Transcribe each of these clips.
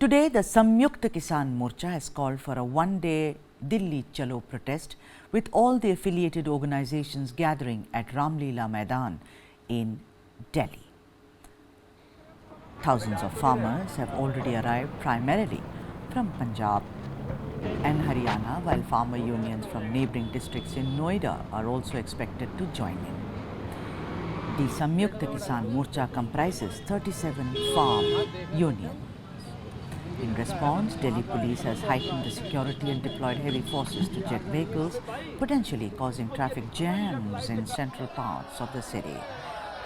Today, the Samyukta Kisan Morcha has called for a one-day Delhi Chalo protest with all the affiliated organizations gathering at Ramleela Maidan in Delhi. Thousands of farmers have already arrived primarily from Punjab and Haryana, while farmer unions from neighbouring districts in Noida are also expected to join in. The Samyukta Kisan Morcha comprises 37 farm unions. In response, Delhi police has heightened the security and deployed heavy forces to check vehicles, potentially causing traffic jams in central parts of the city.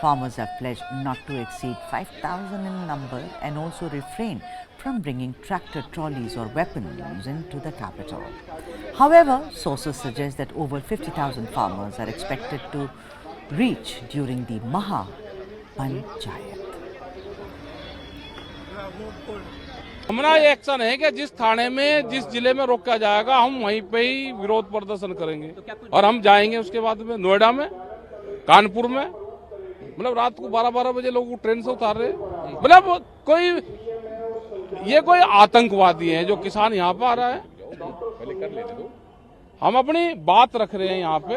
Farmers have pledged not to exceed 5,000 in number and also refrain from bringing tractor trolleys or weapons into the capital. However, sources suggest that over 50,000 farmers are expected to reach during the Maha Panchayat. हमारा ये action है कि जिस थाने में जिस जिले में रोका जाएगा हम वहीं पे ही विरोध प्रदर्शन करेंगे और हम जाएंगे उसके बाद में नोएडा में, कानपुर में, मतलब रात को 12-12 बजे लोगों को ट्रेन से उतार रहे, मतलब कोई आतंकवादी है जो किसान यहाँ पे आ रहा है। हम अपनी बात रख रहे हैं, यहाँ पे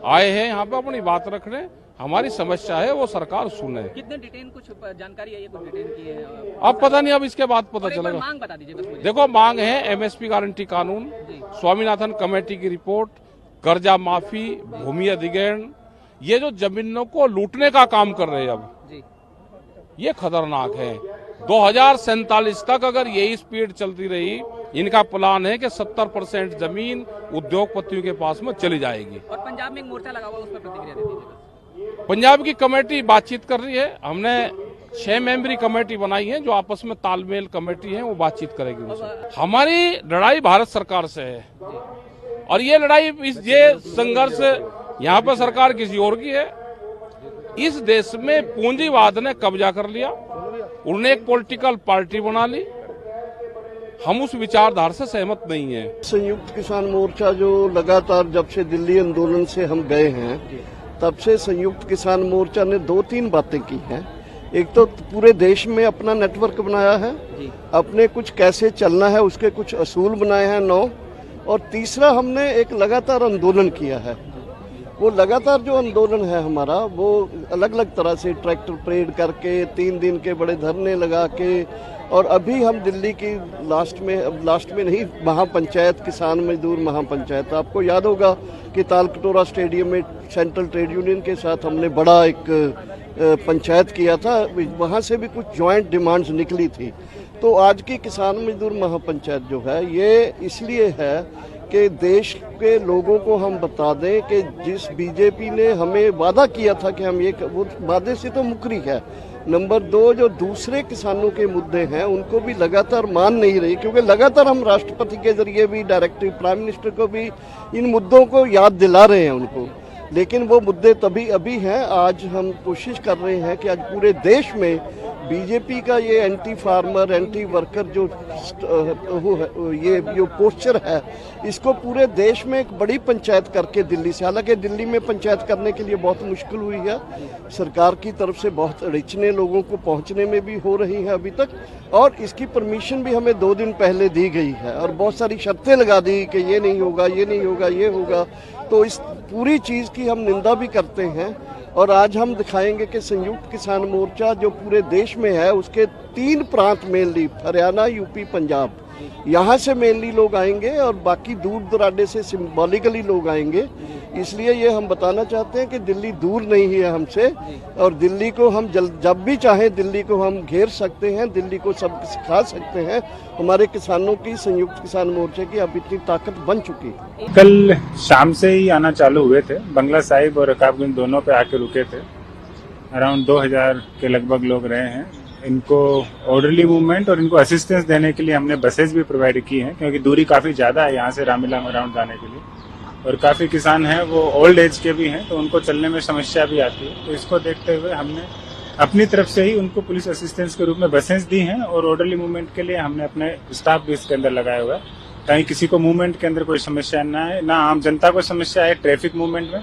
आए हैं, यहाँ पे अपनी बात रख रहे हैं। हमारी समस्या है वो सरकार सुने। कितने डिटेन कुछ जानकारी है, ये कुछ डिटेन की है? अब पता नहीं, अब इसके बाद पता चलेगा। मांग बता दीजिए बस मुझे। देखो, मांग है एमएसपी गारंटी कानून, स्वामीनाथन कमेटी की रिपोर्ट, कर्जा माफी, भूमि अधिग्रहण, ये जो जमीनों को लूटने का काम कर रहे हैं अब, ये खतरनाक है। 2047 तक अगर यही स्पीड चलती रही, इनका प्लान है कि 70% जमीन उद्योगपतियों के पास में चली जाएगी। और पंजाब में एक मोर्चा लगा हुआ, उस पर प्रतिक्रिया दे दीजिए। पंजाब की कमेटी बातचीत कर रही है, हमने 6 मेंबरी कमेटी बनाई है जो आपस में तालमेल कमेटी है, वो बातचीत करेगी उनसे। हमारी लड़ाई भारत सरकार से है और ये लड़ाई, ये संघर्ष यहाँ पर सरकार किसी और की है। इस देश में पूंजीवाद ने कब्जा कर लिया, उन्होंने एक पॉलिटिकल पार्टी बना ली, हम उस विचारधारा से सहमत नहीं है। संयुक्त किसान मोर्चा जो लगातार जब से दिल्ली आंदोलन से हम गए हैं, तब से संयुक्त किसान मोर्चा ने 2-3 बातें की हैं। एक तो पूरे देश में अपना नेटवर्क बनाया है, अपने कुछ कैसे चलना है उसके कुछ असूल बनाए हैं 9, और तीसरा हमने एक लगातार आंदोलन किया है। वो लगातार जो आंदोलन है हमारा, वो अलग अलग तरह से ट्रैक्टर परेड करके, 3 दिन के बड़े धरने लगा के, और अभी हम दिल्ली की लास्ट में नहीं, महापंचायत, किसान मजदूर महापंचायत, आपको याद होगा कि तालकटोरा स्टेडियम में सेंट्रल ट्रेड यूनियन के साथ हमने बड़ा एक पंचायत किया था, वहाँ से भी कुछ जॉइंट डिमांड्स निकली थी। तो आज की किसान मजदूर महापंचायत जो है, ये इसलिए है कि देश के लोगों को हम बता दें कि जिस बीजेपी ने हमें वादा किया था कि हम ये, वो वादे से तो मुकरी है। नंबर 2, जो दूसरे किसानों के मुद्दे हैं उनको भी लगातार मान नहीं रही, क्योंकि लगातार हम राष्ट्रपति के जरिए भी, डायरेक्टिव प्राइम मिनिस्टर को भी इन मुद्दों को याद दिला रहे हैं उनको, लेकिन वो मुद्दे तभी अभी हैं। आज हम कोशिश कर रहे हैं कि आज पूरे देश में बीजेपी का ये एंटी फार्मर, एंटी वर्कर ये जो पोस्चर है, इसको पूरे देश में एक बड़ी पंचायत करके दिल्ली से, हालांकि दिल्ली में पंचायत करने के लिए बहुत मुश्किल हुई है, सरकार की तरफ से बहुत अड़चने लोगों को पहुंचने में भी हो रही हैं अभी तक, और इसकी परमिशन भी हमें 2 दिन पहले दी गई है और बहुत सारी शर्तें लगा दी कि ये नहीं होगा, ये नहीं होगा, ये होगा। तो इस पूरी चीज़ की हम निंदा भी करते हैं, और आज हम दिखाएंगे कि संयुक्त किसान मोर्चा जो पूरे देश में है, उसके 3 प्रांत मेनली, हरियाणा, यूपी, पंजाब, यहाँ से मेनली लोग आएंगे और बाकी दूर दराडे से सिंबॉलिकली लोग आएंगे। इसलिए ये हम बताना चाहते हैं कि दिल्ली दूर नहीं है हमसे, और दिल्ली को हम जब भी चाहें दिल्ली को हम घेर सकते हैं, दिल्ली को सब सिखा सकते हैं। हमारे किसानों की, संयुक्त किसान मोर्चे की अब इतनी ताकत बन चुकी है। कल शाम से ही आना चालू हुए थे, बंगला साहिब और रकाबगंज दोनों पे आके रुके थे। अराउंड 2000 के लगभग लोग रहे हैं। इनको ऑर्डरली मूवमेंट और इनको असिस्टेंस देने के लिए हमने बसेस भी प्रोवाइड की हैं, क्योंकि दूरी काफ़ी ज़्यादा है यहाँ से रामलीला मैदान जाने के लिए, और काफ़ी किसान हैं वो ओल्ड एज के भी हैं, तो उनको चलने में समस्या भी आती है। तो इसको देखते हुए हमने अपनी तरफ से ही उनको पुलिस असिस्टेंस के रूप में बसेस दी हैं, और ऑर्डरली मूवमेंट के लिए हमने अपने स्टाफ भी इसके अंदर लगाया हुआ है, ताकि किसी को मूवमेंट के अंदर कोई समस्या ना है, ना आम जनता को समस्या है ट्रैफिक मूवमेंट में,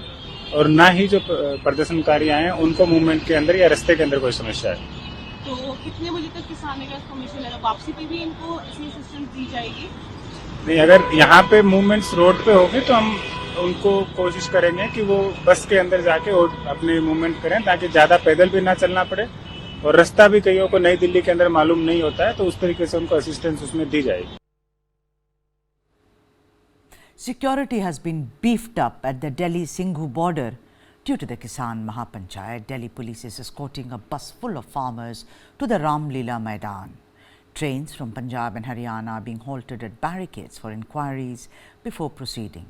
और ना ही जो प्रदर्शनकारी आए हैं उनको मूवमेंट के अंदर या रास्ते के अंदर कोई समस्या है। तो कितने बजे तक किसानों का इसको मिशन है, वापसी पे भी इनको ऐसी असिस्टेंस दी जाएगी? नहीं, अगर यहाँ पे मूवमेंट्स रोड पे होगी तो हम उनको कोशिश करेंगे कि वो बस के अंदर जाके अपने मूवमेंट करें, ताकि ज्यादा पैदल भी ना चलना पड़े, और रास्ता भी कईयों को नई दिल्ली के अंदर मालूम नहीं होता है, तो उस तरीके से उनको असिस्टेंस उसमें दी जाएगी। Security has been beefed up at the Delhi-Singhu border due to the Kisan Mahapanchayat. Delhi police is escorting a bus full of farmers to the Ram Leela Maidan. Trains from Punjab and Haryana are being halted at barricades for inquiries before proceeding.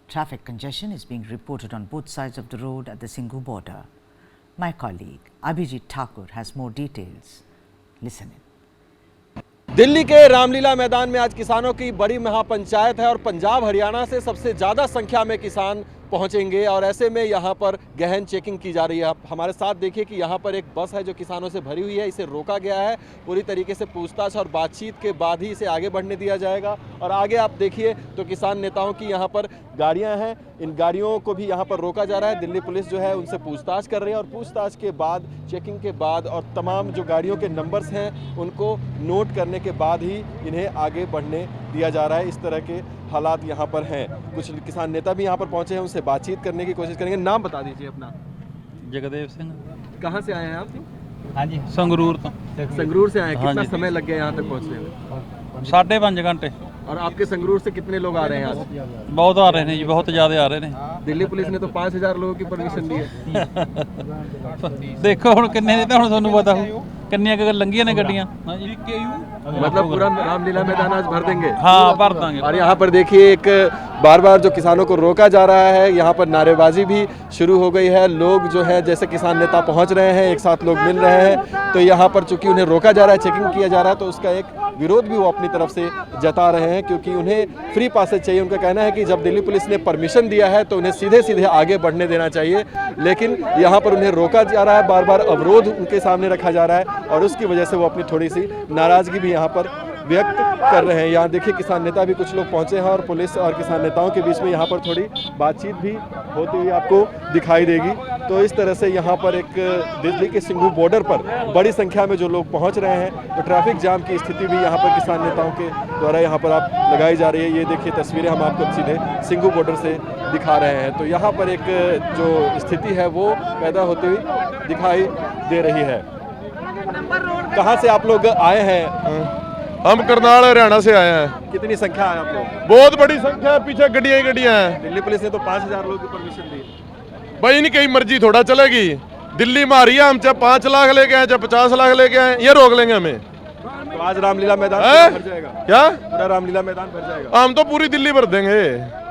Traffic congestion is being reported on both sides of the road at the Singhu border. My colleague Abhijit Thakur has more details. Listen in. Delhi के रामलीला मैदान में आज किसानों की बड़ी महापंचायत है और पंजाब हरियाणा से सबसे ज़्यादा संख्या में किसान पहुंचेंगे और ऐसे में यहाँ पर गहन चेकिंग की जा रही है। आप हमारे साथ देखिए कि यहाँ पर एक बस है जो किसानों से भरी हुई है, इसे रोका गया है। पूरी तरीके से पूछताछ और बातचीत के बाद ही इसे आगे बढ़ने दिया जाएगा। और आगे आप देखिए तो किसान नेताओं की यहाँ पर गाड़ियाँ हैं, इन गाड़ियों को भी यहाँ पर रोका जा रहा है। दिल्ली पुलिस जो है उनसे पूछताछ कर रही है और पूछताछ के बाद, चेकिंग के बाद और तमाम जो गाड़ियों के नंबर्स हैं उनको नोट करने के बाद ही इन्हें आगे बढ़ने दिया जा रहा है। इस तरह के हालात यहाँ पर हैं। कुछ किसान नेता भी यहाँ पर पहुँचे हैं, उनसे बातचीत करने की कोशिश करेंगे। नाम बता दीजिए अपना। जगदेव सिंह। कहाँ से आए हैं आप? हाँ जी, संगरूर तो। संगरूर से आए हैं। हाँ कितना जी। समय लग गया यहाँ तक पहुँचने में? 5.5 घंटे। और आपके संगरूर से कितने लोग आ रहे हैं आज? बहुत आ रहे हैं जी, बहुत ज़्यादा आ रहे हैं। दिल्ली पुलिस ने तो 5000 लोगों की परमिशन दी है। देखो ਹੁਣ ਕਿੰਨੇ ਨੇ ਤਾਂ ਹੁਣ ਤੁਹਾਨੂੰ ਪਤਾ ਹੋ ਕਿੰਨੀਆਂ ਕੁ ਲੰਘੀਆਂ ਨੇ ਗੱਡੀਆਂ। हाँ जी, मतलब पूरा रामलीला मैदान आज भर देंगे? हाँ, भर देंगे। और यहाँ पर देखिए एक बार बार जो किसानों को रोका जा रहा है, यहाँ पर नारेबाजी भी शुरू हो गई है। लोग जो है जैसे किसान नेता पहुँच रहे हैं, एक साथ लोग मिल रहे हैं, तो यहाँ पर चूंकि उन्हें रोका जा रहा है, चेकिंग किया जा रहा है, तो उसका एक विरोध भी वो अपनी तरफ से जता रहे हैं, क्योंकि उन्हें फ्री पासेज चाहिए। उनका कहना है कि जब दिल्ली पुलिस ने परमिशन दिया है तो उन्हें सीधे सीधे आगे बढ़ने देना चाहिए, लेकिन यहाँ पर उन्हें रोका जा रहा है, बार बार अवरोध उनके सामने रखा जा रहा है और उसकी वजह से वो अपनी थोड़ी सी नाराजगी भी यहाँ पर व्यक्त कर रहे हैं। यहाँ देखिए किसान नेता भी कुछ लोग पहुँचे हैं और पुलिस और किसान नेताओं के बीच में यहाँ पर थोड़ी बातचीत भी होती हुई आपको दिखाई देगी। तो इस तरह से यहाँ पर एक दिल्ली के सिंघू बॉर्डर पर बड़ी संख्या में जो लोग पहुँच रहे हैं, तो ट्रैफिक जाम की स्थिति भी यहाँ पर किसान नेताओं के द्वारा यहाँ पर आप लगाई जा रही है। ये देखिए तस्वीरें हम आपको सीधे सिंघू बॉर्डर से दिखा रहे हैं। तो यहाँ पर एक जो स्थिति है वो पैदा होती हुई दिखाई दे रही है। कहाँ से आप लोग आए हैं? हम करनाल हरियाणा से आए हैं। कितनी संख्या है आप लोग? बहुत बड़ी संख्या है, पीछे गड्डियां ही गड्डियां हैं। दिल्ली पुलिस ने तो 5000 लोगों की परमिशन दी। भाई इनकी मर्जी थोड़ा चलेगी। दिल्ली में आ रही है, हम चाहे 5 लाख लेके आए, चाहे 50 लाख लेके आए, ये रोक लेंगे हमें। तो आज रामलीला मैदान भर जाएगा क्या? पूरा रामलीला मैदान भर जाएगा। हम तो पूरी दिल्ली भर देंगे,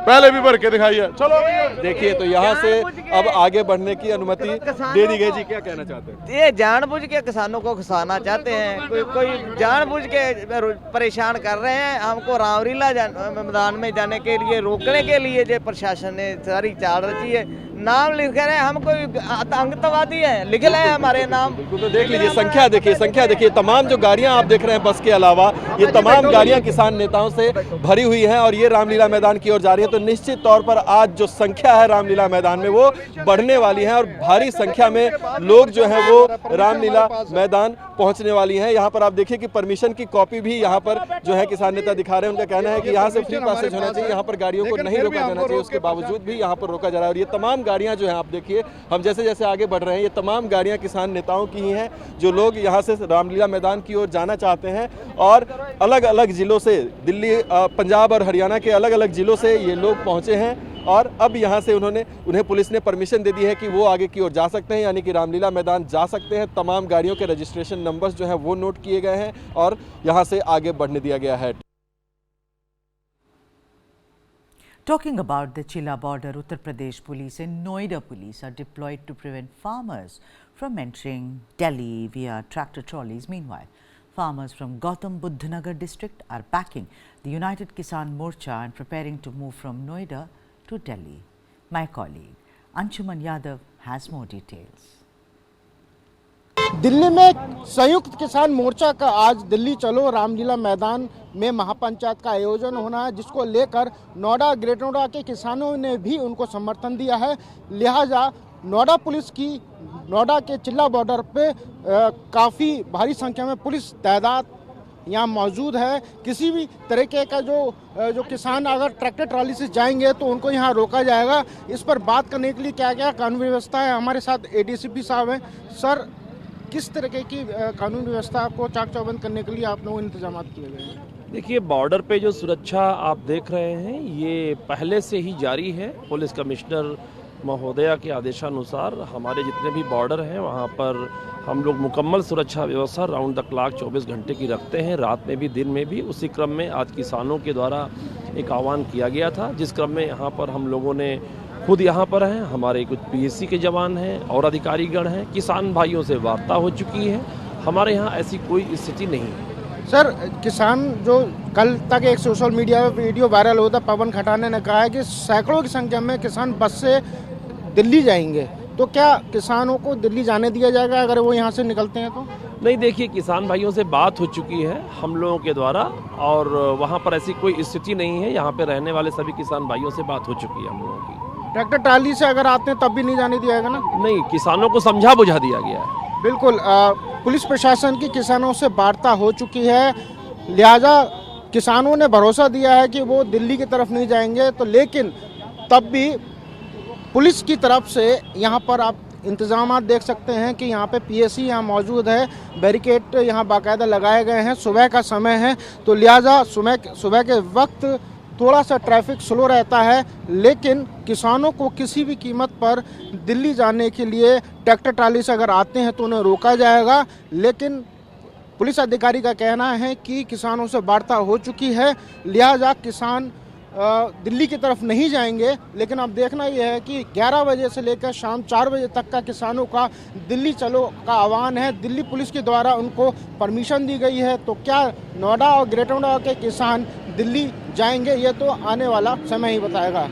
पहले भी भर के दिखाई है। चलो देखिए तो यहाँ से अब आगे बढ़ने की अनुमति दे दी गई। जी क्या कहना चाहते हैं? ये जानबूझ के किसानों को घुसाना चाहते हैं, कोई जानबूझ के परेशान कर रहे हैं। हमको रामलीला मैदान में जाने के लिए रोकने के लिए जो प्रशासन ने सारी चाल रची है। नाम लिख रहे हैं, हम कोई आतंकवादी है, लिख रहे हैं हमारे नाम। तो देख लीजिए संख्या देखिए तमाम जो गाड़ियां आप देख रहे हैं बस के अलावा ये तमाम गाड़ियां किसान नेताओं से भरी हुई हैं और ये रामलीला मैदान की ओर जा रही है। तो निश्चित तौर पर आज जो संख्या है रामलीला मैदान में वो बढ़ने वाली है और भारी संख्या में लोग जो है वो रामलीला मैदान पहुंचने वाली हैं। यहाँ पर आप देखिए कि परमिशन की कॉपी भी यहाँ पर जो है किसान नेता दिखा रहे हैं। उनका कहना है कि यहाँ से फ्री पासेज होना चाहिए, यहाँ पर गाड़ियों को नहीं रोका जाना चाहिए, उसके बावजूद भी यहाँ पर रोका जा रहा है। और ये तमाम गाड़ियाँ जो है आप देखिए, हम जैसे जैसे आगे बढ़ रहे हैं, ये तमाम गाड़ियाँ किसान नेताओं की ही हैं जो लोग यहाँ से रामलीला मैदान की ओर जाना चाहते हैं। और अलग अलग जिलों से, दिल्ली, पंजाब और हरियाणा के अलग अलग जिलों से ये लोग पहुँचे हैं और अब यहाँ से उन्हें पुलिस ने परमिशन दे दी है कि वो आगे की ओर जा सकते हैं, यानी कि रामलीला मैदान जा सकते हैं। तमाम गाड़ियों के रजिस्ट्रेशन नंबर्स जो हैं वो नोट किए गए हैं और यहाँ से आगे बढ़ने दिया गया है। Talking about the Chilla border, Uttar Pradesh police and Noida police are deployed to prevent farmers from entering Delhi via tractor trolleys. Meanwhile, farmers from Gautam Buddha Nagar district are backing the United Kisan Morcha and preparing to move from Noida to Delhi. My colleague Anshuman Yadav has more details. Delhi में संयुक्त किसान मोर्चा का आज दिल्ली चलो रामलीला मैदान में महापंचायत का आयोजन होना है, जिसको लेकर नोएडा, ग्रेटर नोएडा के किसानों ने भी उनको समर्थन दिया है। लिहाजा नोएडा पुलिस की नोएडा के चिल्ला बॉर्डर पे काफ़ी भारी संख्या में पुलिस तादाद यहाँ मौजूद है। किसी भी तरीके का जो किसान अगर ट्रैक्टर ट्रॉली से जाएंगे तो उनको यहाँ रोका जाएगा। इस पर बात करने के लिए क्या क्या कानून व्यवस्था है, हमारे साथ एडीसीपी साहब हैं। सर, किस तरीके की कानून व्यवस्था को चाक चौबंद करने के लिए आप लोगों इंतजाम किए गए हैं? देखिए, बॉर्डर पे जो सुरक्षा आप देख रहे हैं ये पहले से ही जारी है। पुलिस कमिश्नर महोदया के आदेशानुसार हमारे जितने भी बॉर्डर हैं वहाँ पर हम लोग मुकम्मल सुरक्षा व्यवस्था राउंड द क्लॉक 24 घंटे की रखते हैं, रात में भी दिन में भी। उसी क्रम में आज किसानों के द्वारा एक आह्वान किया गया था, जिस क्रम में यहाँ पर हम लोगों ने खुद यहाँ पर हैं, हमारे कुछ पीएससी के जवान हैं और अधिकारीगण हैं, किसान भाइयों से वार्ता हो चुकी है। हमारे यहाँ ऐसी कोई स्थिति नहीं है। सर, किसान जो कल तक एक सोशल मीडिया पर वीडियो वायरल होता, पवन खटाने ने कहा है कि सैकड़ों की संख्या में किसान बस से दिल्ली जाएंगे, तो क्या किसानों को दिल्ली जाने दिया जाएगा अगर वो यहाँ से निकलते हैं तो? नहीं, देखिए, किसान भाइयों से बात हो चुकी है हम लोगों के द्वारा और वहाँ पर ऐसी कोई स्थिति नहीं है। यहाँ पे रहने वाले सभी किसान भाइयों से बात हो चुकी है हम लोगों की। ट्रैक्टर ट्राली से अगर आते हैं तब भी नहीं जाने दिया जाएगा ना? नहीं, किसानों को समझा बुझा दिया गया है। बिल्कुल। पुलिस प्रशासन की किसानों से वार्ता हो चुकी है, लिहाजा किसानों ने भरोसा दिया है कि वो दिल्ली की तरफ नहीं जाएंगे। तो लेकिन तब भी पुलिस की तरफ से यहाँ पर आप इंतजाम देख सकते हैं कि यहाँ पे पीएससी यहाँ मौजूद है, बैरिकेड यहाँ बाकायदा लगाए गए हैं। सुबह का समय है तो लिहाजा सुबह के वक्त थोड़ा सा ट्रैफिक स्लो रहता है, लेकिन किसानों को किसी भी कीमत पर दिल्ली जाने के लिए ट्रैक्टर ट्राली से अगर आते हैं तो उन्हें रोका जाएगा। लेकिन पुलिस अधिकारी का कहना है कि किसानों से वार्ता हो चुकी है, लिहाजा किसान दिल्ली की तरफ नहीं जाएंगे। लेकिन अब देखना यह है कि 11 बजे से लेकर शाम 4 बजे तक का किसानों का दिल्ली चलो का आह्वान है। दिल्ली पुलिस के द्वारा उनको परमिशन दी गई है। तो क्या नोएडा और ग्रेटर नोएडा के किसान दिल्ली जाएंगे, ये तो आने वाला समय ही बताएगा।